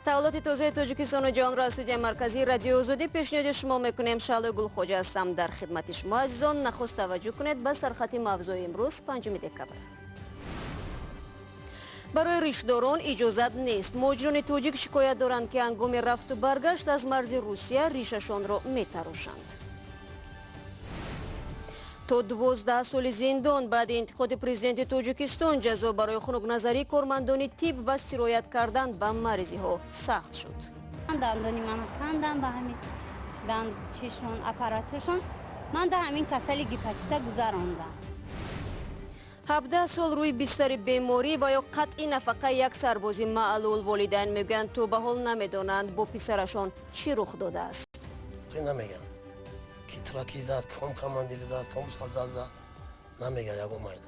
تحولات تازه تاجیکستان و جهان را از استودیوی مرکزی رادیو آزادی پیشنهاد شما میکنیم. شعله گلخوجه هستم در خدمت شما عزیزان. نخست توجه کنید به سرخط موضوع امروز 5 دکبر. برای ریشداران اجازت نیست. مهاجران تاجیک شکایت دارند که هنگام رفت و برگشت از مرز روسیه ریششان را میتراشند. تا 12 سال زندان بعد انتخاب پرزیدنت تاجیکستان جزا برای خنک‌نظری کارمندان تیب و سرایت کردن به مریضی ها سخت شد. دندانی من کندن به همین دند چشون اپاراتشون من در همین کسل گیپاتیتا گذراندم. 17 سال روی بستر بیماری و یا قطع نفقه یک سربازی معلول والدین میگن تو به حال نمیدانند با پسرشان چی رخ داده است. نمیگن کی تراکی زد، کم کماندیری زد، کم سالدار زد، نمیگن یکو ماینا.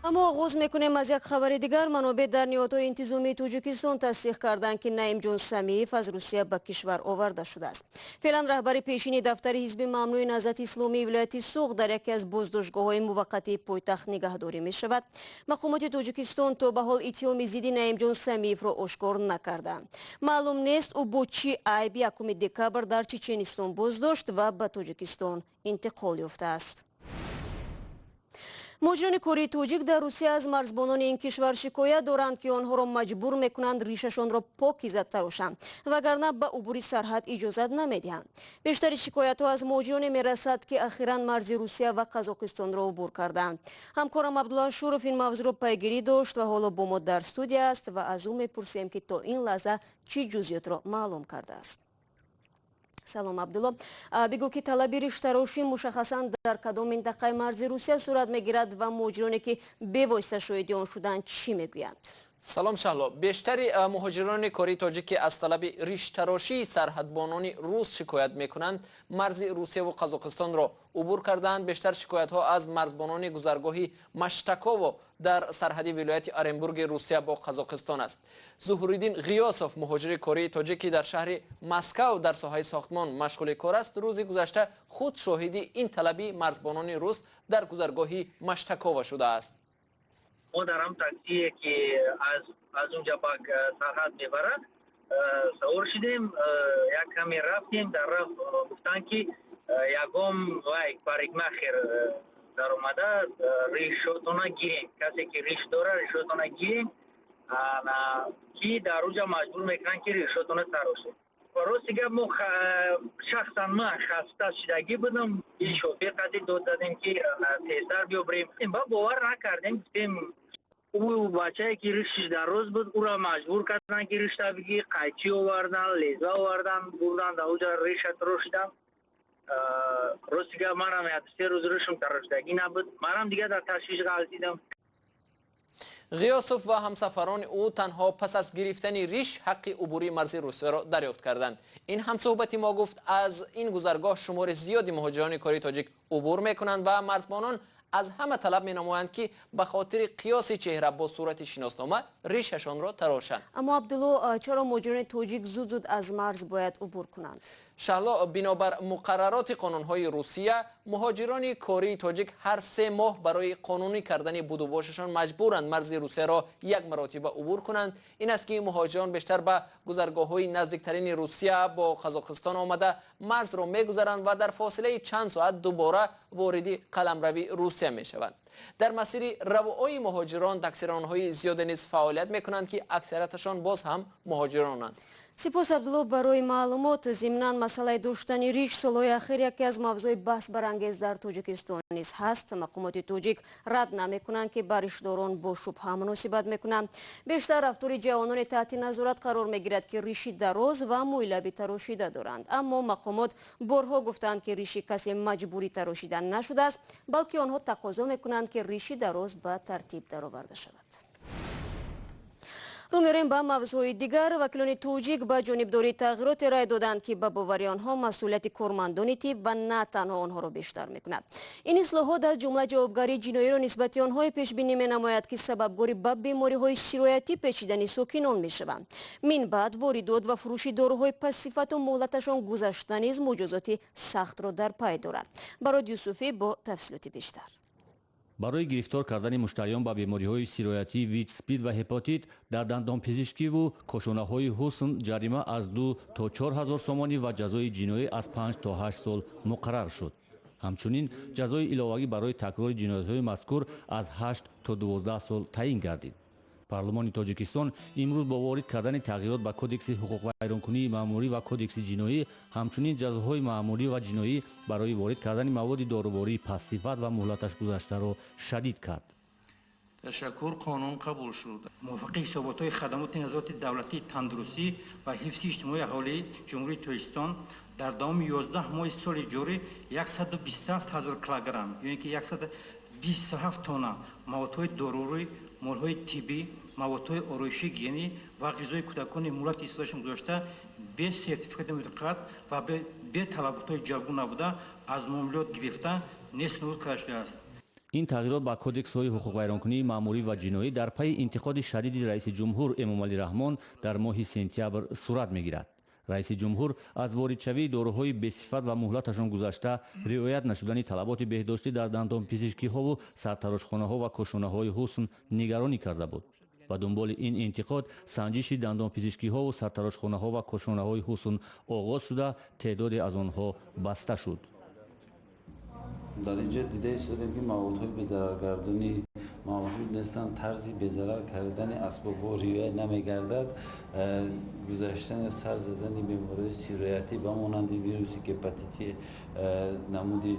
اما آغاز میکنیم از یک خبر دیگر. منابع در نهادهای انتظامی تاجیکستان تصدیق کردند که نعیم جان سمیف از روسیه به کشور آورده شده است. فعلا رهبر پیشین دفتر حزب ممنوع نهضت اسلامی ولایت سوق در یکی از بازداشتگاه‌های موقتی پایتخت نگهداری می شود. مقامات تاجیکستان تا به حال اتهام ضد نعیم جان سمیف را آشکار نکردند. معلوم نیست او با چی عیب 1 دکبر در چچنستان بازداشت و به تاجیکستان انتقال یافته است. مهاجران کره تاجیک در روسیه از مرزبانان این کشور شکایت دارند که آنها را مجبور میکنند ریششان را پاکیزه تراشند وگرنه به عبور سرحد اجازت نمیدهند. بیشتر شکایت ها از مهاجران میرسد که اخیراً مرز روسیه و قزاقستان را عبور کردند. همکارم عبدالله شورف این موضوع را پیگیری داشت و حالا با ما در استودیو است و از او میپرسیم که تا این لحظه چی جزئیات را معلوم کرده است. سلام عبدالله، بگو که طلب ریش‌تراشی مشخصاً در کدام منطقه مرز روسیه صورت میگیرد و مهاجرانی که بی‌واسطه شاهد آن شدند چی میگویند؟ سلام شهلا، بیشتر مهاجران کره تاجیک که از طلب ریش‌تراشی سرحدبانان روس شکایت میکنند مرز روسیه و قزاقستان را عبور کردند. بیشتر شکایت ها از مرزبانان گذرگاهی مشتکاو در سرحدی ولایت ارنبورگ روسیه با قزاقستان است. ظهورالدین غیاسوف مهاجر کره تاجیکی در شهر مسکو در ساحه ساختمان مشغول کار است. روز گذشته خود شاهدی این طلبی مرزبانان روس در گذرگاهی مشتکاو شده است. ما در هم تاکسی که از اونجا به سرحد میبره سوار شدیم، یک کمی رفتیم، در رفت گفتن که یکم پاریکما خیر در اومده ریشتونه گیریم، کسی که ریش داره ریشتونه گیریم که در اونجا مجبور میکنن که ریشتونه تراشیم. راستی که ما شخصا من خسته شدگی بودم، این شوفیر قدی داد دادیم که تیزتر بیابریم، با باور نکردیم. گفتیم او بچه که ریشش در روز بود او را مجبور کردن که ریش بگی، قیچی آوردن، لیزه آوردن، بردن در اونجا ریش تراشیدن. راستی که من هم 3 روز ریشم تراشیدگی نبود، من هم دیگه در تشویش غلطیدم. غیاسوف و همسفران او تنها پس از گرفتن ریش حق عبوری مرز روسیه را دریافت کردند. این همصحبتی ما گفت از این گذرگاه شمار زیادی مهاجران کره تاجیک عبور میکنند و مرزبانان از همه طلب می نمایند که به خاطر قیاس چهره با صورت شناسنامه ریششان را تراشند. اما عبدالله، چرا مهاجران تاجیک زود از مرز باید عبور کنند؟ شهلا، بنابر مقررات قانونهای روسیه مهاجران کره تاجیک هر 3 ماه برای قانونی کردن بود و باششان مجبورند مرز روسیه را 1 مرتبه عبور کنند. این است که مهاجران بیشتر به گذرگاه‌های نزدیکترین روسیه با قزاقستان آمده مرز را میگذرند و در فاصله چند ساعت دوباره وارد قلمروی روسیه میشوند. در مسیر روای مهاجران تقصیر آنهای زیاد نیز فعالیت میکنند که اکثریتشان باز هم مهاجرانند. سپاس عبدالله برای معلومات. ضمناً مسئله داشتن ریش سالهای اخیر یکی از موضوع بحث برانگیز در تاجیکستان نیز هست. مقامات تاجیک رد نمیکنند که به ریشداران با شبهه مناسبت میکنند. بیشتر رفتار جوانان تحت نظارت قرار میگیرد که ریشی دراز و مویلبی تراشیده دارند. اما مقامات بارها گفتند که ریشی کسی مجبوری تراشیدن نشده است، بلکه آنها تقاضا میکنند که ریشی دراز به ترتیب درآورده شود. رو میریم به موضوع دیگر. وکیلان تاجیک به جانبداری تغییرات رای دادند که به باور آنها مسئولیت کارمندان تیب و نه تنها آنها را بیشتر میکند. این اصلاحات از جمله جوابگری جنایی را نسبت آنها پیش بینی می نماید که سببگار به بیماری های سرایتی پیچیدن ساکنان میشوند. من بعد واردات و فروش داروهای پس صفت و مهلتشان گذشته نیز مجازات سخت را در پی دارد. برای یوسفی با تفصیلات بیشتر. برای گرفتار کردن مشتریان با بیماری‌های سیرایتی، ویچ اسپید و هپاتیت در دندانپزشکی و کاشانه‌های حسن جریمه از 2 تا 4000 سومانی و جزای جنایی از 5 تا 8 سال مقرر شد. همچنین جزای الهه‌ای برای تکرار جنایت‌های مذکور از 8 تا 12 سال تعیین گردید. پارلمان تاجیکستان امروز با وارد کردن تغییرات به کدکس حقوق ویرانکنی مأموری و کدکس جنایی همچنین جزاهای مأموری و جنایی برای وارد کردن مواد داروباری پس‌صفت و مهلتش گذشته را شدید کرد. تشکر. قانون قبول شد. موافق حسابات خدمات نظارت دولتی تندرستی و حفظ اجتماعی اهالی جمهوری تاجیکستان در دام 11 ماه سال جاری 127,000 کیلوگرم یعنی که 127 تن موادهای ضروری، مال‌های طبی، موادهای آرایشی گیاهی و غذای کودکان ملت استفادهشان گذاشته به سرتیفیکات مطابقت و به طلبات‌های جوگو نبوده از معاملات گرفته نیست نمود کرده شده است. این تغییرات با کدکس های حقوق ویرانکنی مأموری و جنایی در پی انتقاد شدید رئیس جمهور امامعلی رحمان در ماه سپتامبر صورت میگیرد. رئیس جمهور از واردشوی داروهای بی‌صفت و مهلتشان گذشته، رعایت نشدن طلبات بهداشتی در دندانپزشکی‌ها و سرتراشخانه‌ها و کاشانه‌های حسن نگرانی کرده بود. و دنبال این انتقاد سنجش دندانپزشکی‌ها و سرتراشخانه‌ها و کاشانه‌های حسن آغاز شده، تعدادی از آنها بسته شد. در اینجا دیده شدیم که موادهای بی‌ضررگردانی موجود نیستند، طرزی بی‌ضرر کردن اسباب‌ها رعایت نمی‌گردد، گذشتن سر زدن بیماری سیرایتی با مانند ویروس هپاتیت نمود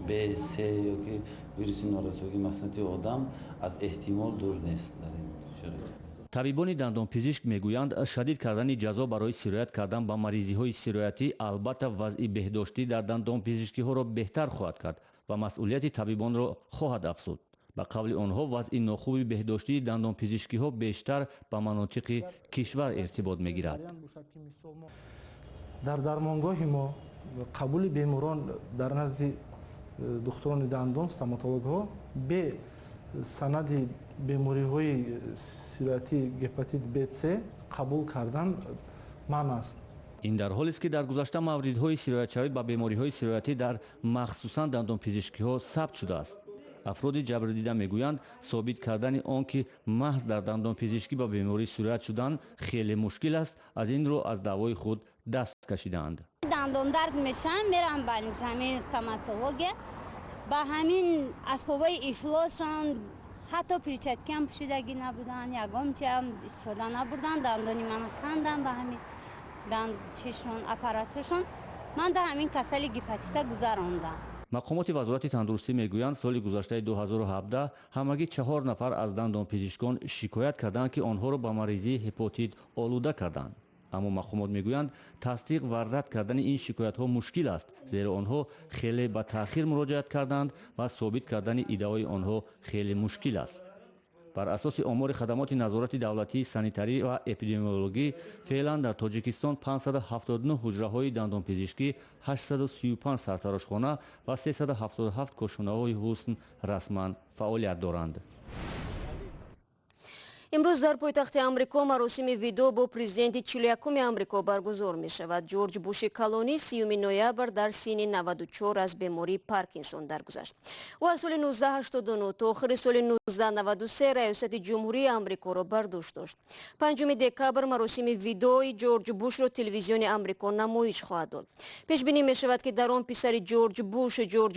B, C یا که ویروس نارسایی مسمومیت آدم از احتمال دور نیست در این شرایط. طبیبان دندانپزشک میگویند شدید کردن جزا برای سیرایت کردن با مریضی‌های سیرایتی البته وضع بهداشتی در دندانپزشکی‌ها را بهتر خواهد کرد و مسئولیت طبیبان را خواهد افزود. به قول آنها وضع ناخوب بهداشتی دندانپزشکی‌ها بیشتر به مناطق کشور ارتباط می‌گیرد. در درمانگاه ما قبول بیماران در نزد دکتران دندان استوماتولوژها به سند بیماری‌های سیرایتی هپاتیت B, C قبول کردن ممنوع است. این در حالی است که در گذشته موردهای سیرایت‌شوی با بیماری‌های سیرایتی در مخصوصاً دندانپزشکی‌ها ثبت شده است. افراد جبردیده میگویند ثابت کردن آنکه محض در دندانپزشکی با بیماری سیرایت شدن خیلی مشکل است، از این رو از دعوای خود دست کشیدند. دندان درد میشم میرم به همین استوماتولوژ با همین اسبابای افلاسشان حتی پریچتکی هم پوشیدگی نبودن، یگام چی هم استفاده نبودن، دندانی من کندم به همین چشون اپاراتشون من در همین کسل هپاتیت گذراندم. مقامات وزارت تندرستی میگویند سال گذشته 2017 همگی 4 نفر از دندانپزشکان شکایت کردند که آنها را با مریضی هپاتیت آلوده کردند. اما مقامات میگویند تصدیق و رد کردن این شکایت ها مشکل است، زیرا آنها خیلی با تأخیر مراجعت کردند و ثابت کردن ادعای آنها خیلی مشکل است. بر اساس آمار خدمات نظارت دولتی سانیتری و اپیدمیولوژی فعلا در تاجیکستان 579 حجره‌های دندانپزشکی، 835 سرتراشخانه و 377 کاشانه‌های حسن رسما فعالیت دارند. امروز در پایتخت آمریکا مراسم ویدو با پرزیدنت 41 آمریکا برگزار می شود. جورج بوش کلونی 30 نوامبر در سن 94 از بیماری پارکینسون درگذشت. او از سال 1989 تا آخر سال 1993 ریاست جمهوری آمریکا را بر دوش داشت. 5 دکامبر مراسم ویدوی جورج بوش را تلویزیون آمریکا نمایش خواهد داد. پیش بینی می شود که در آن پسر جورج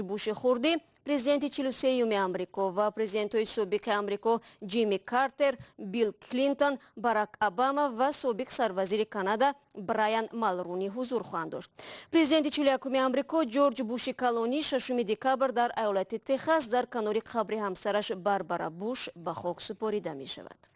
بوش خردی، پرزیدنت 43 آمریکا و پرزیدنت‌های سابق آمریکا جیمی کارتر، بیل کلینتون، باراک اوباما و سابق سروزیر کانادا برایان مالرونی حضور خواهند داشت. پرزیدنت 41 آمریکا جورج بوش کلونی 6 دکامبر در ایالت تگزاس در کنار قبر همسرش باربارا بوش به خاک سپرده می شود.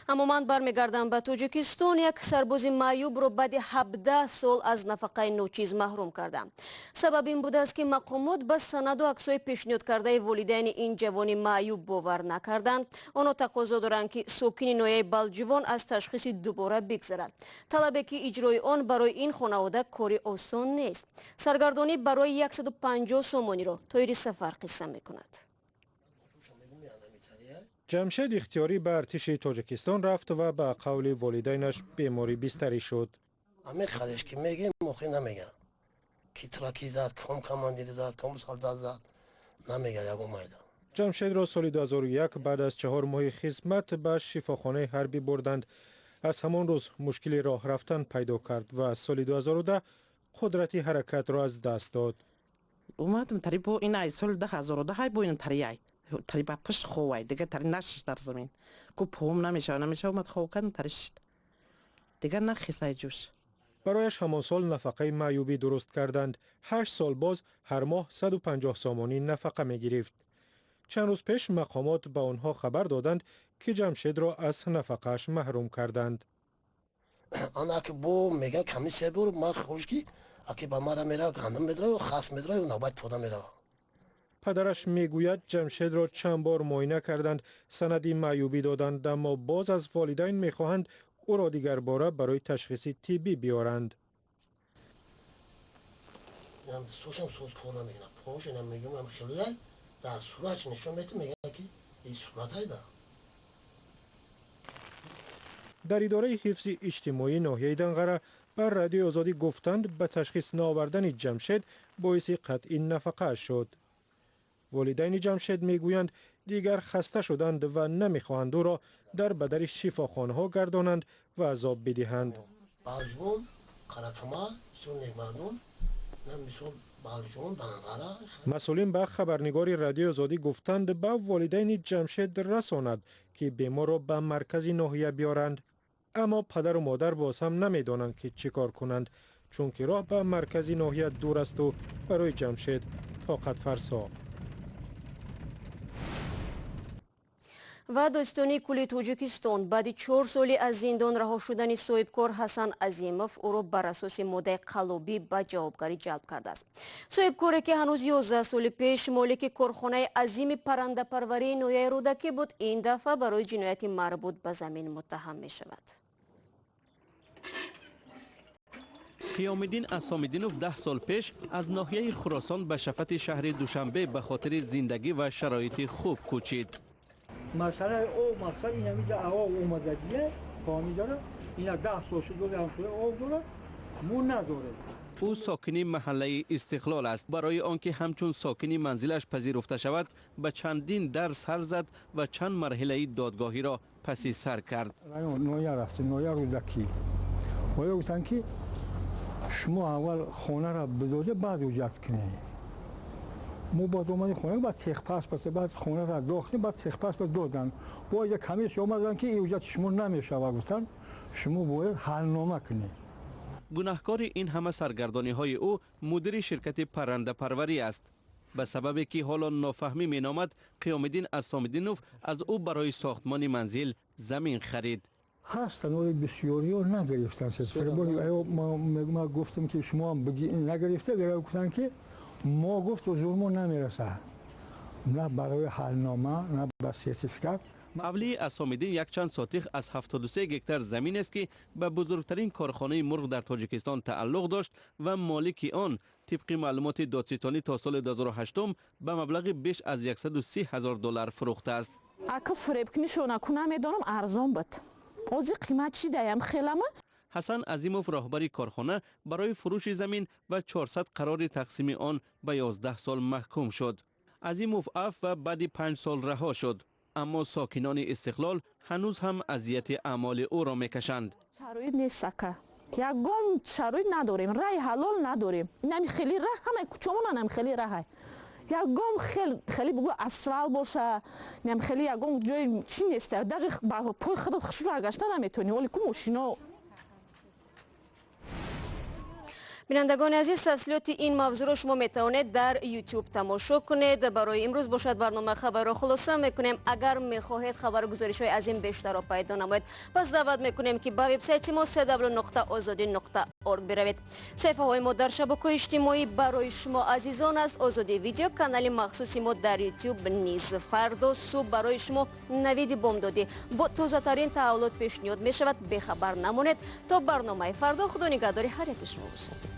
اما من برمیگردم به تاجیکستان. یک سرباز معیوب را بعد 17 سال از نفقه ناچیز محروم کردند. سبب این بوده است که مقامات به سند و عکس‌های پیشنهاد کرده والدین این جوان معیوب باور نکردند. آنها تقاضا دارند که ساکن ناحیه بلجوان از تشخیص دوباره بگذرد. طلبی که اجرای آن برای این خانواده کاری آسان نیست. سرگردانی برای 150 سومانی را طاهر سفر قصه میکند. جمشید اختیاری به ارتش تاجیکستان رفت و به قول والدینش بیماری بستری شد. همه خالش که میگن موقع نمیگن. کی تراکی زد، کام کماندیر زد، کام سالدار زد. نمیگه یکم میدم. جمشید را سال 2001 بعد از 4 ماه خدمت به شفاخانه حربی بردند. از همان روز مشکل راه رفتن پیدا کرد و سال 2010 قدرتی حرکت را از دست داد. اومدم تری با این ای سال 2010 با این تری با پشت خواه دیگه تری نشش در زمین کو پوم نمیشه اومد خواه کردم تریش دیگه نخیسته جوش. برایش همان سال نفقه معیوبی درست کردند. 8 سال باز هر ماه 150 سامانی نفقه می گرفت. چند روز پیش مقامات به آنها خبر دادند که جمشید را از نفقهش محروم کردند. آن که بو میگه کمی سه بور ما خوشکی اگه با مرا میره گندم میدره و خاص میدره و نوبت پودا میره. پدرش میگوید جمشید را چند بار معاینه کردند، سندی معیوبی دادند، اما باز از والدین میخواهند او را دیگر باره برای تشخیص طبی بیارند. من سوشم سوز کنم میگم پوش نمیگم من خیلی در صورتش نشون میده میگه که این صورت هایده. در اداره حفظ اجتماعی ناحیه دنقره بر رادیو آزادی گفتند به تشخیص نآوردن جمشید باعث قطع نفقه شد. والدین جمشید میگویند دیگر خسته شدند و نمیخواهند او را در بدر شفاخانه ها گردانند و عذاب بدهند. بالجون قراکمال سونیک مردم نمیسول بالجون دنقره. مسئولین به خبرنگار رادیو آزادی گفتند به والدین جمشید رساند که بیمار را به مرکز ناحیه بیارند، اما پدر و مادر باز هم نمیدانند که چیکار کنند چون که راه به مرکز ناحیه دور است و برای جمشید طاقت فرسا. و دوستانی کل توجیکستان بعد 4 سالی از زندان رها شدن صاحبکار حسن عظیموف او را بر اساس ماده قلابی به جوابگاری جلب کرده است. صاحبکاری که هنوز 11 سال پیش مالک کارخانه عظیم پرنده پروری نویه رودکی بود، این دفعه برای جنایت مربوط به زمین متهم می شود. قیامالدین اسام‌الدینوف 10 سال پیش از ناحیه خراسان به شفت شهر دوشنبه به خاطر زندگی و شرایط خوب کوچید. مثلا او مثلا این همیشه هوا اومده دیگه پانی داره، اینا 10 سال شده همسایه آب داره مو نداره. او ساکنی محله استقلال است. برای آنکه همچون ساکنی منزلش پذیرفته شود به چندین درس سر زد و چند مرحله دادگاهی را پسی سر کرد. نویه رفته نویه رودکی باید گفتن که شما اول خانه را بدازه بعد اوجت کنی. ما باز اومدیم خونه بعد تیغ پس بعد خونه را داختیم بعد تیغ پس دادن. باید کمیش اومدن که اوجت شما نمیشه و گفتن شما باید حلنامه کنی. گناهکار این همه سرگردانی های او مدیر شرکت پرنده پروری است. به سببی که حالا نافهمی می نامد قیامالدین اسام‌الدینوف از او برای ساختمان منزل زمین خرید. هستن ولی بسیاری ها نگرفتن. ما گفتم که شما بگی نگرفته دیگه گفتن که ما گفت زورمون نمیرسه، نه برای حلنامه نه به سرتیفیکات. اولی اسام‌الدین یک چند ساتیخ از 73 هکتار زمین است که به بزرگترین کارخانه مرغ در تاجیکستان تعلق داشت و مالک آن طبق معلومات دادستانی تا سال 2008 به مبلغ بیش از 130,000 دلار فروخته است. اگه فریب کنی شو نکنم میدانم ارزان بود. اوزی قیمت چی دایم خیلمه؟ حسن عظیموف راهبر کارخانه برای فروش زمین و 400 قرار تقسیم آن به 11 سال محکوم شد. عظیموف عفو و بعد 5 سال رها شد، اما ساکنان استقلال هنوز هم اذیت اعمال او را میکشند. شرایط نیست سکه. یگام شرایط نداریم، رای حلال نداریم. اینم خیلی راه همه کوچمون هم خیلی راه. یگام خیلی بگو اسفال باشه، نم خیلی یگام جای چی نیست. در با پای خودت خشور اگشته نمیتونی، ولی کو ماشینا. بینندگان عزیز، تسلیت این موضوع را شما میتوانید در یوتیوب تماشا کنید. برای امروز باشد برنامه خبر را خلاصه میکنیم. اگر میخواهید خبرگزارش های از این بیشتر را پیدا نمایید، پس دعوت میکنیم که به وبسایت ما www.azadi.org بروید. صفحه های ما در شبکه‌های اجتماعی برای شما عزیزان است. آزادی ویدیو کانال مخصوصی ما در یوتیوب نیز. فردا صبح برای شما نوید بامدادی با تازه ترین تحولات پیشنهاد میشود. بخبر نمانید. تا برنامه فردا، خدا نگهداری هر یک شما باشد.